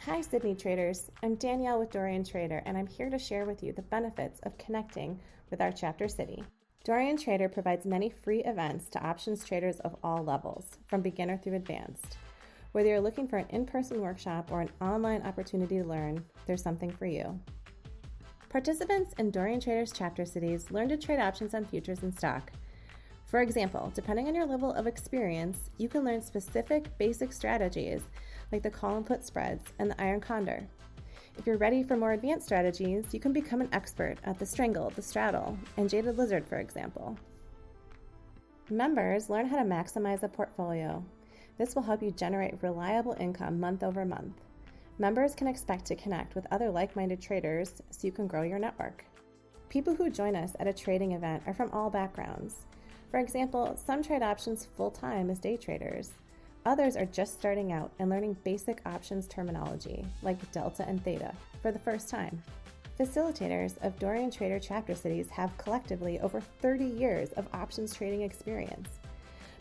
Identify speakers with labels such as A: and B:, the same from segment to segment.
A: Hi Sydney traders, I'm Danielle with Dorian Trader and I'm here to share with you the benefits of connecting with our chapter city. Dorian Trader provides many free events to options traders of all levels, from beginner through advanced. Whether you're looking for an in-person workshop or an online opportunity to learn, there's something for you. Participants in Dorian Trader's chapter cities learn to trade options on futures and stock. For example, depending on your level of experience, you can learn specific basic strategies like the call and put spreads and the iron condor. If you're ready for more advanced strategies, you can become an expert at the strangle, the straddle, and jaded lizard, for example. Members learn how to maximize a portfolio. This will help you generate reliable income month over month. Members can expect to connect with other like-minded traders so you can grow your network. People who join us at a trading event are from all backgrounds. For example, some trade options full-time as day traders. Others are just starting out and learning basic options terminology, like delta and theta, for the first time. Facilitators of Dorian Trader chapter cities have collectively over 30 years of options trading experience.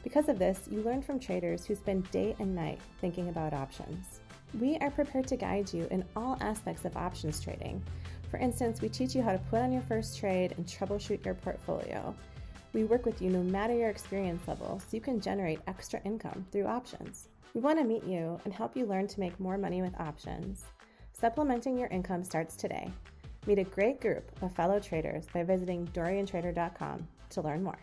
A: Because of this, you learn from traders who spend day and night thinking about options. We are prepared to guide you in all aspects of options trading. For instance, we teach you how to put on your first trade and troubleshoot your portfolio. We work with you no matter your experience level so you can generate extra income through options. We want to meet you and help you learn to make more money with options. Supplementing your income starts today. Meet a great group of fellow traders by visiting DorianTrader.com to learn more.